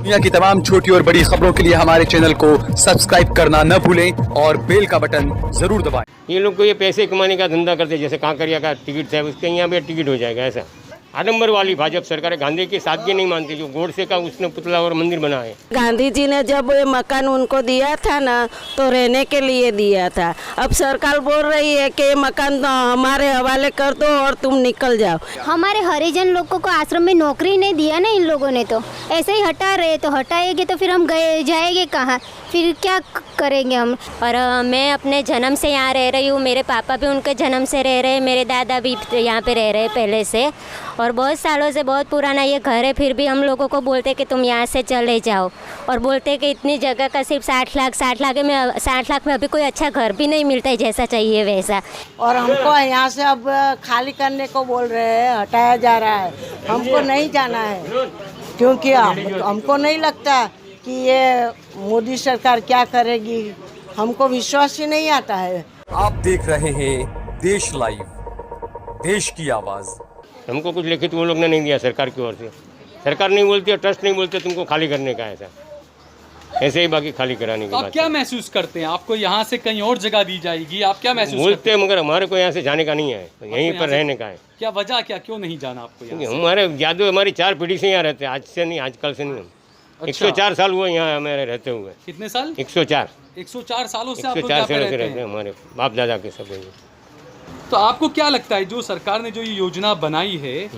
दुनिया की तमाम छोटी और बड़ी खबरों के लिए हमारे चैनल को सब्सक्राइब करना न भूलें और बेल का बटन जरूर दबाएं। ये लोग को ये पैसे कमाने का धंधा करते, जैसे कांकरिया का टिकट था उसके यहाँ पे टिकट हो जाएगा। ऐसा आडंबर वाली भाजपा सरकार है, गांधी की सादगी नहीं मानती। जो गोडसे का उसने पुतला और मंदिर बना है। गांधी जी ने जब ये मकान उनको दिया था ना तो रहने के लिए दिया था। अब सरकार बोल रही है कि ये मकान हमारे हवाले कर दो और तुम निकल जाओ। हमारे हरिजन लोगों को आश्रम में नौकरी नहीं दिया ना इन लोगों ने, तो ऐसे ही हटा रहे। तो हटाएंगे तो फिर हम गए जाएंगे कहाँ, फिर क्या करेंगे हम। और मैं अपने जन्म से यहाँ रह रही हूँ, मेरे पापा भी उनके जन्म से रह रहे हैं, मेरे दादा भी यहाँ पे रह रहे हैं पहले से, और बहुत सालों से बहुत पुराना ये घर है। फिर भी हम लोगों को बोलते कि तुम यहाँ से चले जाओ, और बोलते कि इतनी जगह का सिर्फ 60 लाख में अभी कोई अच्छा घर भी नहीं मिलता है जैसा चाहिए वैसा। और हमको यहाँ से अब खाली करने को बोल रहे हैं, हटाया जा रहा है। हमको नहीं जाना है क्योंकि हमको नहीं लगता कि ये मोदी सरकार क्या करेगी, हमको विश्वास ही नहीं आता है। आप देख रहे हैं देश लाइव, देश की आवाज़। हमको कुछ लिखित वो लोग ने नहीं दिया सरकार की ओर से। सरकार नहीं बोलती और ट्रस्ट नहीं बोलते तुमको खाली करने का, ऐसे ही बाकी खाली कराने की आप बात। क्या महसूस करते हैं? आपको यहाँ से कहीं और जगह दी जाएगी, आप क्या महसूस बोलते करते हैं, मगर हमारे को यहाँ से जाने का नहीं है, यहीं पर रहने का है। क्या वजह क्या, क्यों नहीं जाना आपको यहाँ से? हमारे जादू हमारी 4 पीढ़ी से यहाँ रहते हैं, आज से नहीं, आजकल से नहीं। हम 104 साल हुए यहाँ हमारे रहते हुए। कितने साल? 104 सालों से आप लोग 104 यहाँ पे सालों से रहते रहते हैं, हैं। हमारे बाप दादा के सब। तो आपको क्या लगता है जो सरकार ने जो ये योजना बनाई है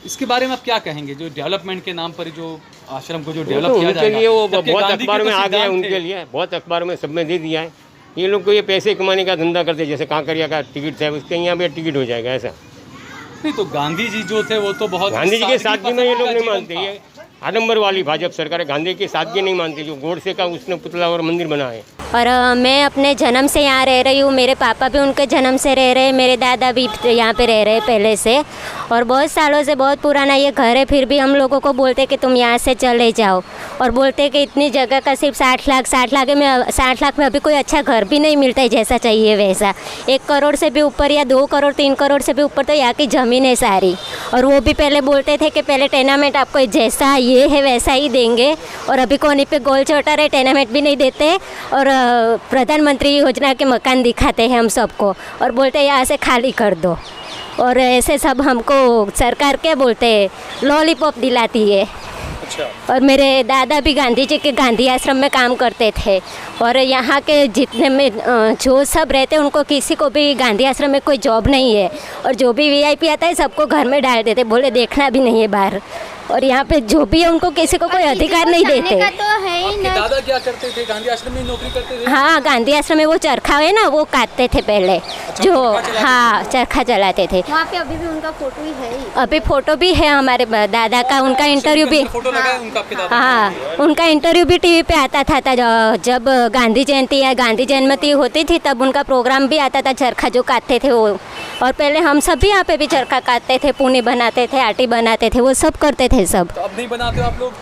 इसके बारे में आप क्या कहेंगे? जो डेवलपमेंट के नाम पर जो आश्रम को जो डेवलप किया उनके जाएगा, लिए वो जबकि बहुत गांधी के अखबार तो में आ गया, सिद्धांत उनके थे। लिए बहुत अखबार में सब में दे दिया है। ये लोग को ये पैसे कमाने का धंधा करते, जैसे कांकरिया का टिकट था उसके यहाँ पे टिकट हो जाएगा। ऐसा नहीं तो गांधी जी जो थे वो तो बहुत गांधी जी के सादगी में ये लोग नहीं जीवन मानते। था। ये आडंबर वाली भाजपा सरकार है, गांधी की सादगी नहीं मानती। जो गोडसे का उसने पुतला और मंदिर बना है। और मैं अपने जन्म से यहाँ रह रही हूँ, मेरे पापा भी उनके जन्म से रह रहे हैं, मेरे दादा भी यहाँ पे रह रहे हैं पहले से, और बहुत सालों से बहुत पुराना ये घर है। फिर भी हम लोगों को बोलते कि तुम यहाँ से चले जाओ, और बोलते कि इतनी जगह का सिर्फ 60 लाख में अभी कोई अच्छा घर भी नहीं मिलता है जैसा चाहिए वैसा। 1 करोड़ से भी ऊपर या 2 करोड़ 3 करोड़ से भी ऊपर तो यहाँ की ज़मीन है सारी। और वो भी पहले बोलते थे कि पहले टेनामेंट आपको जैसा ये है वैसा ही देंगे, और अभी कोनी पे गोल चोटा रहे, टेनामेंट भी नहीं देते, और प्रधानमंत्री योजना के मकान दिखाते हैं हम सबको, और बोलते हैं यहाँ से खाली कर दो। और ऐसे सब हमको सरकार क्या बोलते हैं, लॉलीपॉप दिलाती है। और मेरे दादा भी गांधी जी के गांधी आश्रम में काम करते थे, और यहाँ के जितने में जो सब रहते हैं उनको किसी को भी गांधी आश्रम में कोई जॉब नहीं है, और जो भी वीआईपी आता है सबको घर में डाल देते, बोले देखना भी नहीं है बाहर। और यहाँ पे जो भी है उनको किसी को कोई अधिकार नहीं देते। का तो है ही ना। दादा क्या करते थे? गांधी आश्रम में नौकरी करते थे? हाँ, गांधी आश्रम में वो चरखा है ना, वो काटते थे पहले, जो हाँ चरखा चलाते थे। वहाँ पे अभी भी उनका फोटो ही है ही। अभी फोटो भी है हमारे दादा का, उनका इंटरव्यू भी, फोटो लगा है उनका आपके दादा? हाँ उनका इंटरव्यू भी टीवी पे आता था जब गांधी जयंती या गांधी जन्मती होती थी तब उनका प्रोग्राम भी आता था, चरखा जो काटते थे वो। और पहले हम सब भी यहाँ पे भी चरखा काटते थे, पुनी बनाते थे, आटी बनाते थे, वो सब करते थे सब। तो अब नहीं बनाते हो आप लोग?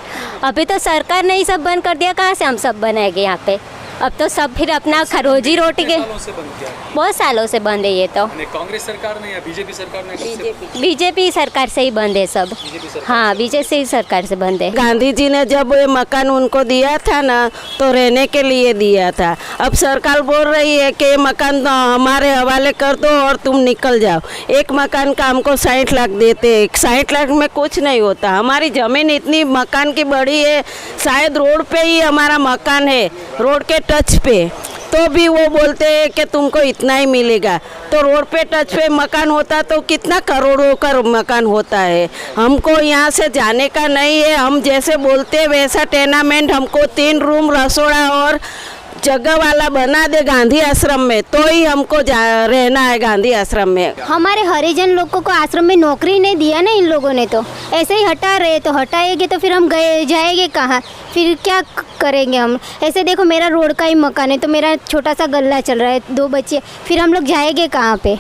अभी तो सरकार ने ही सब बंद कर दिया, कहाँ से हम सब बनाएंगे यहाँ पे? अब तो सब फिर अपना रोजी रोटी के सालों से बंद किया है। बहुत सालों से बंद है ये तो। कांग्रेस सरकार ने या बीजेपी सरकार ने? बीजेपी सरकार से ही बंद है सब। हाँ, बीजेपी सरकार से बंद है। गांधी जी ने जब ये मकान उनको दिया था ना तो रहने के लिए दिया था। अब सरकार बोल रही है कि ये मकान हमारे हवाले कर दो और तुम निकल जाओ। एक मकान का हमको 60 लाख देते, 60 लाख में कुछ नहीं होता। हमारी ज़मीन इतनी मकान की बड़ी है, शायद रोड पे ही हमारा मकान है, रोड के टच पे, तो भी वो बोलते हैं कि तुमको इतना ही मिलेगा। तो रोड पे टच पे मकान होता तो कितना करोड़ों का मकान होता है। हमको यहाँ से जाने का नहीं है, हम जैसे बोलते वैसा टेनामेंट हमको 3 रूम रसोड़ा और जगह वाला बना दे गांधी आश्रम में, तो ही हमको रहना है गांधी आश्रम में। हमारे हरिजन लोगों को आश्रम में नौकरी नहीं दिया ना इन लोगों ने, तो ऐसे ही हटा रहे। तो हटाएंगे तो फिर हम गए जाएंगे कहाँ, फिर क्या करेंगे हम। ऐसे देखो मेरा रोड का ही मकान है, तो मेरा छोटा सा गल्ला चल रहा है, 2 बच्चे, फिर हम लोग जाएंगे कहाँ पे।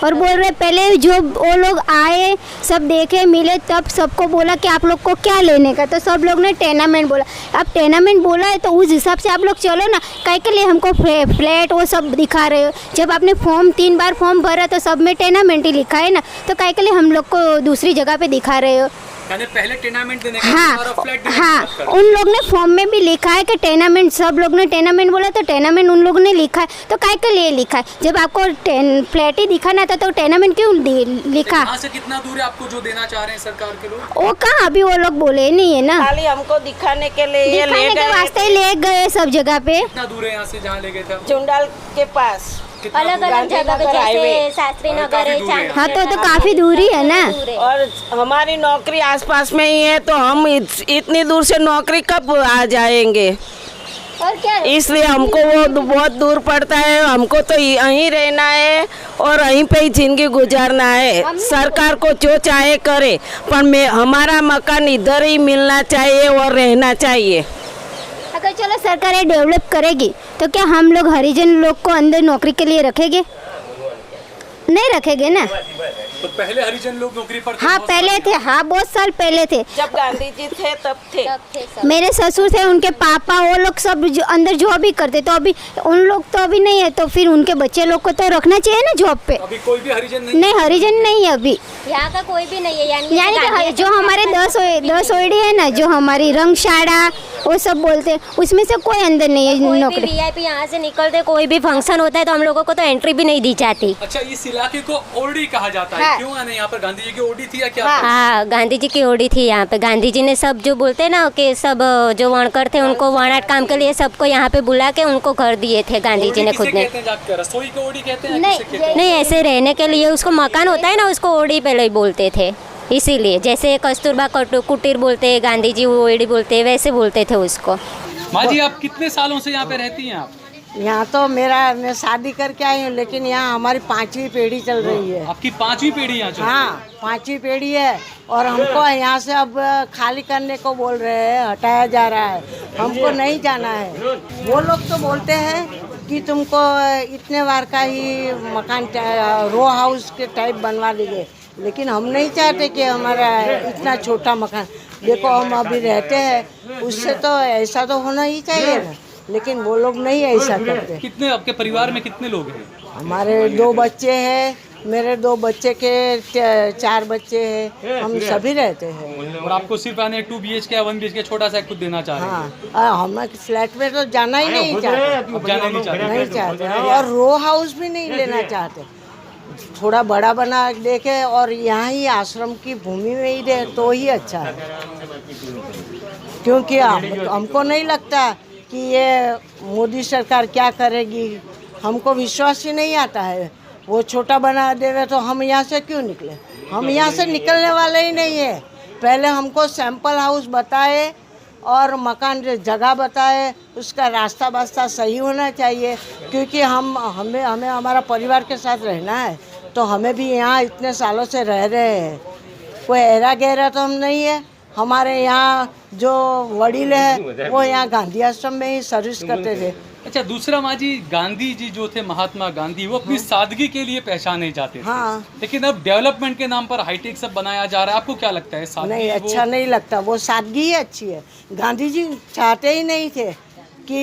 और बोल रहे पहले जो वो लोग आए सब देखे मिले तब सबको बोला कि आप लोग को क्या लेने का, तो सब लोग ने टेनामेंट बोला। अब टेनामेंट बोला है तो उस हिसाब से आप लोग चलो ना, काहे के लिए हमको फ्लैट वो सब दिखा रहे हो। जब आपने फॉर्म 3 बार फॉर्म भरा तो सब में टेनामेंट ही लिखा है ना, तो काहे के लिए हम लोग को दूसरी जगह पे दिखा रहे हो। यानी पहले टेनामेंट देने का हाँ और फ्लैट देने की हाँ बात कर। उन लोग ने फॉर्म में भी लिखा है कि टेनामेंट, सब लोग ने टेनामेंट बोला तो टेनामेंट उन लोगों ने लिखा है, तो काय के लिए लिखा है? जब आपको फ्लैट ही दिखाना था तो टेनामेंट क्यों लिखा? यहाँ से कितना दूर है आपको जो देना चाह रहे हैं सरकार के लोग? वो कहाँ अभी वो लोग बोले नहीं है ना, खाली हमको दिखाने के लिए ये ले दिखाने के गए वास्ते ही ले गए सब जगह पे। कितना दूर है यहाँ से जहाँ ले गए थे? चुंडाल के पास कितना अलग दूर? अलग जगह पे गांधीनगर जैसे हाईवे। शास्त्री काफी नगर है, दूर है। हाँ तो काफी दूरी है ना। दूर है। और हमारी नौकरी आसपास में ही है, तो हम इतनी दूर से नौकरी कब आ जाएंगे? और क्या इसलिए हमको वो बहुत दूर पड़ता है। हमको तो यहीं रहना है और यहीं पे ही जिंदगी गुजारना है। सरकार को जो चाहे करे, पर हमारा मकान इधर ही मिलना चाहिए और रहना चाहिए। अगर चलो सरकार ये डेवलप करेगी तो क्या हम लोग हरिजन लोग को अंदर नौकरी के लिए रखेंगे? नहीं रखेंगे ना। तो पहले हरिजन लोग नौकरी पर थे, हाँ बहुत पहले थे, हाँ बहुत साल पहले थे। जब गांधी जी थे तब थे। सब थे सब। मेरे ससुर थे, उनके पापा, वो लोग सब अंदर जॉब भी करते, तो अभी उन लोग तो अभी नहीं है, तो फिर उनके बच्चे लोग को तो रखना चाहिए ना जॉब पे। अभी कोई भी हरिजन नहीं। नहीं हरिजन नहीं है अभी। यहाँ का कोई भी नहीं है, यानी कि जो हमारे 10 ओडी है ना, जो हमारी रंगशाला वो सब बोलते हैं, उसमें से कोई अंदर नहीं है कोई भी नौकरी। वीआईपी यहाँ से निकलते, कोई भी फंक्शन होता है तो हम लोगों को तो एंट्री भी नहीं दी जाती। अच्छा, इस इलाके को ओडी कहा जाता है, हाँ। क्यों आने? यहाँ पर गांधी जी की ओडी थी या क्या? हाँ, गांधी जी की ओडी थी यहाँ पे। गांधी जी ने सब जो बोलते हैं ना कि सब जो वणकर थे उनको वाणाट काम के लिए सबको यहाँ पे बुला के उनको घर दिए थे गांधी जी ने ओडी खुद किसे ने। कहते हैं जाकर? रसोई को ओडी कहते हैं? नहीं, किसे कहते हैं? नहीं, ऐसे रहने के लिए उसको मकान होता है ना, उसको ओडी पहले ही बोलते थे। इसीलिए जैसे कस्तूरबा कुटीर बोलते हैं, गांधी जी वो ओडी बोलते हैं, वैसे बोलते थे उसको। माँ जी, आप कितने सालों से यहाँ पे रहती हैं आप? यहाँ तो मैं शादी करके आई हूँ, लेकिन यहाँ हमारी 5वीं पीढ़ी चल रही है। आपकी 5वीं पीढ़ी यहाँ चल रही है? हाँ 5वीं पीढ़ी है, और हमको यहाँ से अब खाली करने को बोल रहे हैं, हटाया जा रहा है, हमको नहीं जाना है। वो लोग तो बोलते हैं कि तुमको इतने बार का ही मकान रो हाउस के टाइप बनवा देंगे, लेकिन हम नहीं चाहते कि हमारा इतना छोटा मकान, देखो हम अभी रहते हैं, उससे तो ऐसा तो होना ही चाहिए ना, लेकिन वो लोग नहीं ऐसा करते। कितने आपके परिवार में कितने लोग हैं? हमारे 2 बच्चे हैं, मेरे 2 बच्चे के 4 बच्चे हैं, हम सभी रहते हैं। और आपको सिर्फ आने 2 BHK या 1 BHK छोटा सा खुद देना चाह रहे हैं? हाँ हम फ्लैट में तो जाना ही नहीं चाहते, अब जाना नहीं चाहते? नहीं चाहते, और रो हाउस भी नहीं लेना चाहते। थोड़ा बड़ा बना देखे और यहाँ ही आश्रम की भूमि में ही रहे तो ही अच्छा है, क्योंकि हमको नहीं लगता कि ये मोदी सरकार क्या करेगी, हमको विश्वास ही नहीं आता है। वो छोटा बना देवे तो हम यहाँ से क्यों निकले? हम यहाँ से निकलने वाले ही नहीं है। पहले हमको सैंपल हाउस बताए और मकान जगह बताए, उसका रास्ता वास्ता सही होना चाहिए, क्योंकि हमें हमारा परिवार के साथ रहना है, तो हमें भी यहाँ इतने सालों से रह रहे हैं, कोई ऐरा गहरा तो हम नहीं है। हमारे यहाँ जो वडील है वो यहाँ गांधी आश्रम में ही सर्विस करते थे। अच्छा, दूसरा माँ जी, गांधी जी जो थे, महात्मा गांधी, वो अपनी सादगी के लिए पहचाने जाते थे। हाँ। लेकिन अब डेवलपमेंट के नाम पर हाईटेक सब बनाया जा रहा है, आपको क्या लगता है? सादगी नहीं, अच्छा नहीं लगता, वो सादगी ही अच्छी है। गांधी जी चाहते ही नहीं थे कि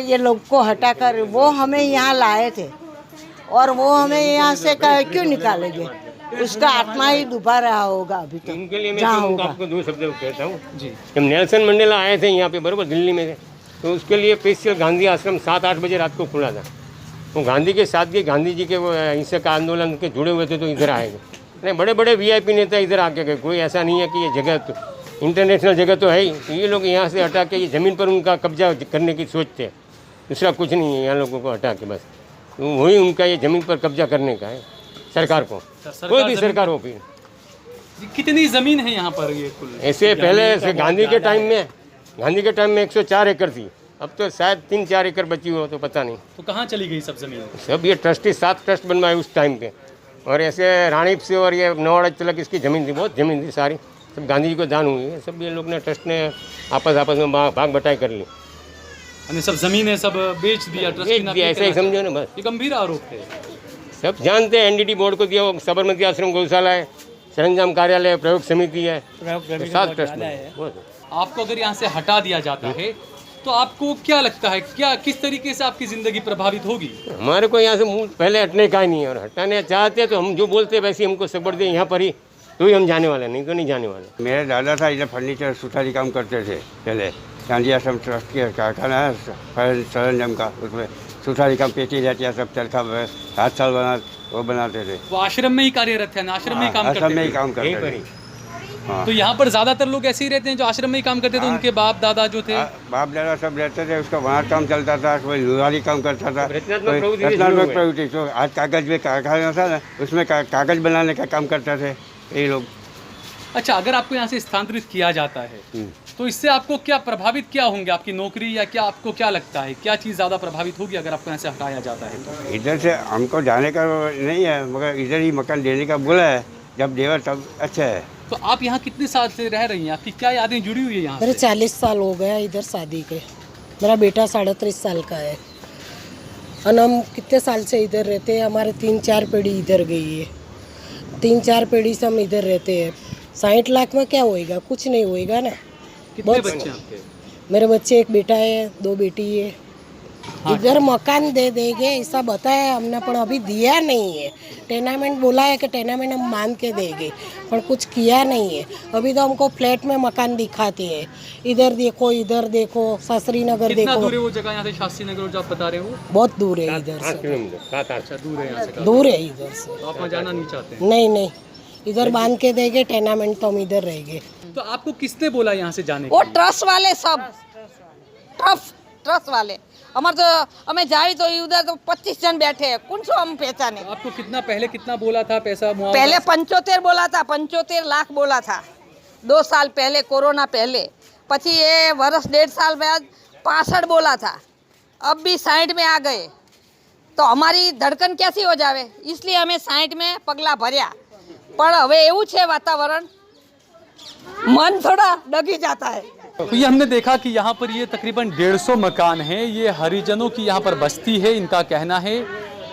ये लोग को हटाकर वो हमें यहाँ लाए थे, और वो हमें यहाँ से क्यों निकालेंगे? उसका आत्मा ही डूबा रहा होगा अभी तो, उनके लिए मैं जहाँ तो होगा। आपको 2 शब्द कहता हूँ जी। जब नेल्सन मंडेला आए थे यहाँ पे, बराबर दिल्ली में थे, तो उसके लिए स्पेशल गांधी आश्रम 7-8 बजे रात को खुला था। वो गांधी के साथ के गांधी जी के वो अहिंसक आंदोलन के जुड़े हुए थे, तो इधर आए गए। नहीं, बड़े बड़े VIP नेता इधर आके गए, कोई ऐसा नहीं है कि ये जगह तो इंटरनेशनल जगह तो है ही। ये लोग यहाँ से हटा के ये ज़मीन पर उनका कब्जा करने की सोचते हैं, दूसरा कुछ नहीं है। यहाँ लोगों को हटा के बस वही उनका ये ज़मीन पर कब्जा करने का है, सरकार को, कोई भी सरकार हो। फिर कितनी जमीन है यहाँ पर ये कुल? ऐसे पहले ऐसे गांधी के टाइम में 104 एकड़ थी, अब तो शायद 3-4 एकड़ बची हो, तो पता नहीं। तो कहाँ चली गई सब जमीन? सब ये ट्रस्टी 7 ट्रस्ट बनवाए उस टाइम पे, और ऐसे रानीप से और ये नवाड़ा तक इसकी ज़मीन थी, बहुत ज़मीन थी सारी, सब गांधी जी को दान हुई है। सब ये लोग ने ट्रस्ट ने आपस में भाग बटाई कर ली, यानी सब जमीनें सब बेच दिया, ट्रस्ट की ना ऐसा ही समझो ना बस। ये गंभीर आरोप है। सब जानते हैं, NDT बोर्ड को दिया, वो साबरमती आश्रम गौशाला है, सरंजाम कार्यालय, प्रयोग समिति है, 7 ट्रस्ट में। आपको अगर यहाँ से हटा दिया जाता है तो आपको क्या लगता है, क्या किस तरीके से आपकी ज़िंदगी प्रभावित होगी? हमारे को यहाँ से पहले हटने का ही नहीं है, और हटाने चाहते हैं तो हम जो बोलते हैं वैसे हमको सबड़ दे यहाँ पर ही तो ही हम जाने वाले, नहीं तो नहीं जाने वाले। मेरे दादा था इधर फर्नीचर सुथारी काम करते थे पहले, गांधी आश्रम ट्रस्ट के कारखाना है सरंजम का, उसमें सुथारी काम, पेटी जाती सब चरखा हाथ साल वो बनाते थे। वो आश्रम में ही कार्यरत है, आश्रम में ही काम आश्रम में ही करते काम यहीं करते पर थे। ही। हाँ। तो यहाँ पर ज्यादातर लोग ऐसे ही रहते हैं जो आश्रम में ही काम करते थे, उनके बाप दादा जो थे। बाप दादा सब रहते थे, उसका वहाँ काम चलता था, कोई लुहारी काम करता था, रचनात्मक प्रवृत्ति से जुड़े रचनात्मक हुए। प्रवृत्ति। तो आज कागज में कारखाना था ना, उसमें कागज बनाने का काम करते थे ये लोग। अच्छा, अगर आपको यहाँ से स्थानांतरित किया जाता है तो इससे आपको क्या प्रभावित क्या होंगे, आपकी नौकरी, या क्या आपको क्या लगता है क्या चीज़ ज़्यादा प्रभावित होगी अगर आपको यहाँ से हटाया जाता है तो? इधर से हमको जाने का नहीं है, मगर इधर ही मकान देने का बोला है, जब देगा तब अच्छा है। तो आप यहाँ कितने साल से रह रही हैं, आपकी क्या यादें जुड़ी हुई है यहाँ मेरे से? 40 साल हो गया इधर शादी के। मेरा बेटा 37.5 साल का है और हम कितने साल से इधर रहते हैं। हमारे 3-4 पीढ़ी इधर गई है, 3-4 पीढ़ी से हम इधर रहते हैं। 60 लाख में क्या होएगा, कुछ नहीं होएगा ना। कितने बच्चे हैं आपके? मेरे बच्चे, एक बेटा है, 2 बेटी है। इधर मकान दे देंगे ऐसा बताया हमने, पर अभी दिया नहीं है। टेनामेंट बोला है कि टेनामेंट हम मान के देंगे, पर कुछ किया नहीं है। अभी तो हमको फ्लैट में मकान दिखाते हैं, इधर देखो, शास्त्री नगर कितना देखो। दूर है वो जगह यहाँ से, शास्त्री नगर जो आप बता रहे हो? बहुत दूर है इधर 8 से, किलोमीटर, 7-8। अच्छा, दूर है यहाँ से। दूर है इधर से। तो आप वहाँ जाना नहीं चाहते हैं? नहीं, इधर बांध के देंगे टेनामेंट तो हम इधर रहेंगे। तो आपको किसने बोला यहाँ से जाने वो के लिए? ट्रस्ट वाले सब, ट्रस्ट वाले हमारे तो हमें जाए तो उधर तो 25 जन बैठे हैं, कौन सो हम पहचाने। आपको पहले कितना बोला था पैसा मुआवजा? पहले 75 बोला था, 75 लाख बोला था 2 साल पहले, कोरोना पहले। पची ये वर्ष 1.5 साल बाद 65 बोला था, अब भी 60 में आ गए। तो हमारी धड़कन कैसी हो जावे, इसलिए हमें 60 में पगला भर्या। पर हवे एवं छे वातावरण, मन थोड़ा डगी जाता है। तो ये हमने देखा कि यहाँ पर ये तकरीबन 150 मकान हैं, ये हरिजनों की यहाँ पर बस्ती है। इनका कहना है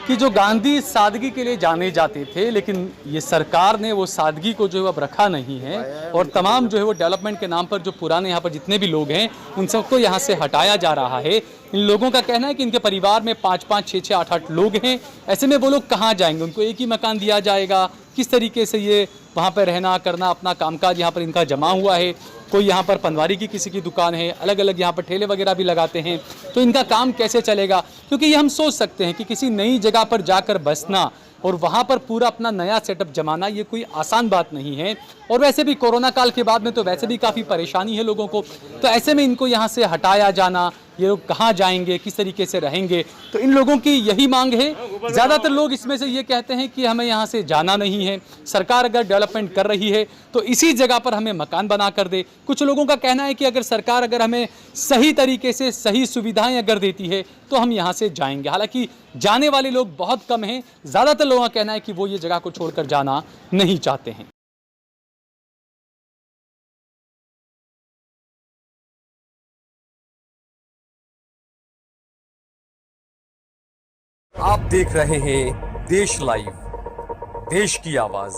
कि जो गांधी सादगी के लिए जाने जाते थे, लेकिन ये सरकार ने वो सादगी को जो है अब रखा नहीं है, और तमाम जो है वो डेवलपमेंट के नाम पर जो पुराने यहाँ पर जितने भी लोग हैं उन सबको यहाँ से हटाया जा रहा है। इन लोगों का कहना है कि इनके परिवार में 5-5, 6-6, 8-8 लोग हैं। ऐसे में वो लोग कहाँ जाएंगे, उनको एक ही मकान दिया जाएगा, किस तरीके से ये वहाँ पर रहना करना, अपना कामकाज यहाँ पर इनका जमा हुआ है। कोई यहाँ पर पनवारी की किसी की दुकान है, अलग अलग यहाँ पर ठेले वगैरह भी लगाते हैं, तो इनका काम कैसे चलेगा? क्योंकि ये हम सोच सकते हैं कि किसी नई जगह पर जाकर बसना और वहाँ पर पूरा अपना नया सेटअप जमाना ये कोई आसान बात नहीं है। और वैसे भी कोरोना काल के बाद में तो वैसे भी काफ़ी परेशानी है लोगों को, तो ऐसे में इनको यहाँ से हटाया जाना, ये लोग कहाँ जाएंगे, किस तरीके से रहेंगे, तो इन लोगों की यही मांग है। ज़्यादातर लोग इसमें से ये कहते हैं कि हमें यहाँ से जाना नहीं है, सरकार अगर डेवलपमेंट कर रही है तो इसी जगह पर हमें मकान बना कर दे। कुछ लोगों का कहना है कि अगर सरकार अगर हमें सही तरीके से सही सुविधाएं अगर देती है तो हम यहाँ से जाएंगे। हालांकि जाने वाले लोग बहुत कम हैं, ज़्यादातर लोगों का कहना है कि वो ये जगह को छोड़कर जाना नहीं चाहते हैं। आप देख रहे हैं देश लाइव, देश की आवाज।